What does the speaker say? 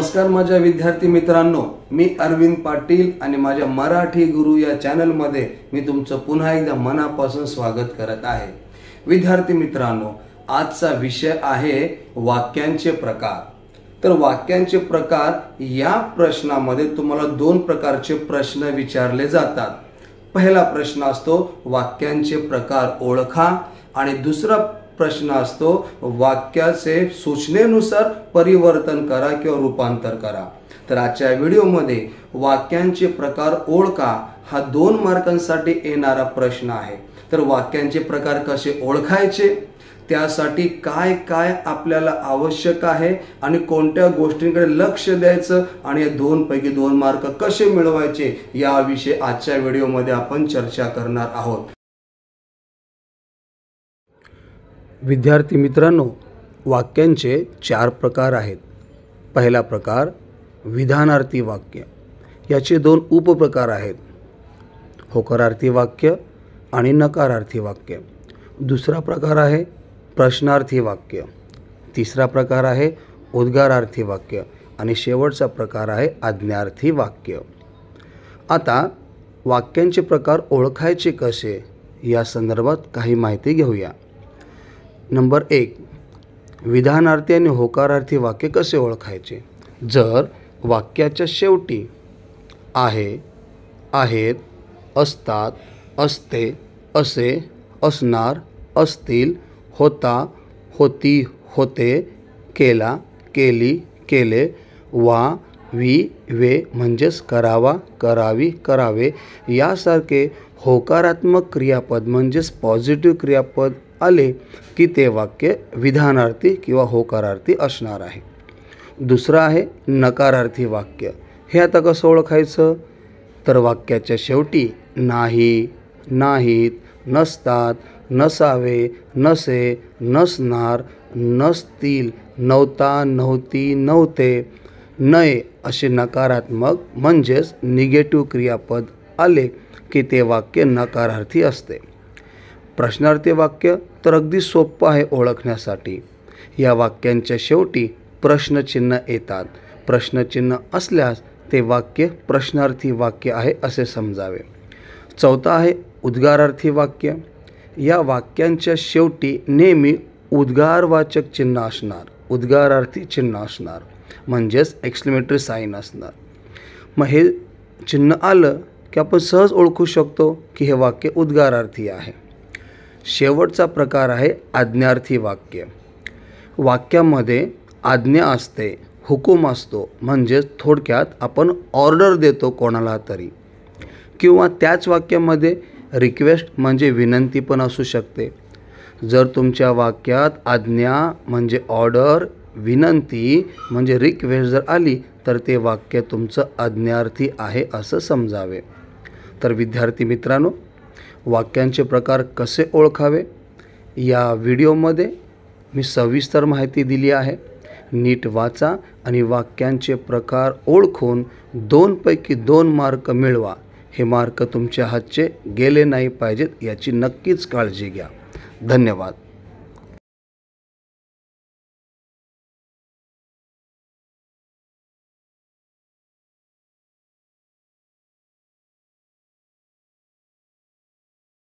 नमस्कार माझ्या विद्यार्थी मित्रांनो, मी अरविंद पाटील आणि माझ्या मराठी गुरु या चॅनलमध्ये मी तुमचं पुन्हा एकदा मनापासून स्वागत करत आहे। विद्यार्थी मित्रांनो, आजचा विषय आहे वाक्यांचे प्रकार। तर वाक्यांचे प्रकार या प्रश्नामध्ये तुम्हाला दोन प्रकारचे प्रश्न विचारले जातात। पहिला प्रश्न असतो वाक्यांचे प्रकार ओळखा आणि दुसरा प्रश्न असतो वाक्याचे सूचनेनुसार परिवर्तन करा किंवा रूपांतर करा। तर आजच्या व्हिडिओमध्ये वाक्यांचे प्रकार ओळखा हा 2 मार्कांसाठी येणारा प्रश्न आहे। तर वाक्यांचे प्रकार कसे ओळखायचे, त्यासाठी काय काय आपल्याला आवश्यक आहे आणि कोणत्या गोष्टींकडे लक्ष द्यायचं आणि या 2 पैकी 2 मार्क कसे मिळवायचे याविषयी आजच्या व्हिडिओमध्ये आपण चर्चा करणार आहोत। विद्यार्थी मित्रांनो, वाक्यांचे 4 प्रकार आहेत। पहिला प्रकार विधानार्थी वाक्य, याचे 2 उपप्रकार आहेत, होकारार्थी वाक्य आणि नकारार्थी वाक्य। दुसरा प्रकार आहे प्रश्नार्थी वाक्य, तिसरा प्रकार आहे उद्गारार्थी वाक्य आणि शेवटचा प्रकार आहे आज्ञार्थी वाक्य। आता वाक्यांचे प्रकार ओळखायचे कसे या संदर्भात काही माहिती घेऊया। नंबर 1, विधानार्थी आणि होकारार्थी वाक्य कसे ओळखायचे। जर वाक्याच्या शेवटी आहे, आहेत, असतात, असते, असे, असणार, असतील, होता, होती, होते, केला, केली, केले, वा, वी, वे म्हणजेच करावा, करावी, करावे यासारखे होकारात्मक क्रियापद म्हणजेच पॉझिटिव्ह क्रियापद आले की ते वाक्य विधानार्थी किंवा होकारार्थी असणार आहे। दुसरं आहे नकारार्थी वाक्य। हे आता कसं ओळखायचं, तर वाक्याच्या शेवटी नाही, नाहीत, नसतात, नसावे, नसे, नसणार, नसतील, नव्हता, नव्हती, नव्हते, नये असे नकारात्मक म्हणजेच निगेटिव्ह क्रियापद आले की ते वाक्य नकारार्थी असते। प्रश्नार्थी वाक्य तर अगदी सोपं आहे ओळखण्यासाठी। या वाक्यांच्या शेवटी प्रश्नचिन्ह येतात। प्रश्नचिन्ह असल्यास ते वाक्य प्रश्नार्थी वाक्य आहे असे समजावे। चौथा आहे उद्गारार्थी वाक्य। या वाक्यांच्या शेवटी नेहमी उद्गारवाचक चिन्ह असणार, उद्गारार्थी चिन्ह असणार म्हणजेच एक्सक्लेमेटरी साईन असणार। मग हे चिन्ह आलं की आपण सहज ओळखू शकतो की हे वाक्य उद्गारार्थी आहे। शेवटचा प्रकार आहे आज्ञार्थी वाक्य। वाक्यामध्ये आज्ञा असते, हुकूम असतो, म्हणजेच थोडक्यात आपण ऑर्डर देतो कोणाला तरी, किंवा त्याच वाक्यामध्ये रिक्वेस्ट म्हणजे विनंती पण असू शकते। जर तुमच्या वाक्यात आज्ञा म्हणजे ऑर्डर, विनंती म्हणजे रिक्वेस्ट जर आली तर ते वाक्य तुमचं आज्ञार्थी आहे असं समजावे। तर विद्यार्थी मित्रांनो, वाक्यांचे प्रकार कसे ओळखावे या व्हिडिओमध्ये मी सविस्तर माहिती दिली आहे। नीट वाचा आणि वाक्यांचे प्रकार ओळखून 2 पैकी 2 मार्क मिळवा। हे मार्क तुमच्या हातचे गेले नाही पाहिजेत याची नक्कीच काळजी घ्या। धन्यवाद।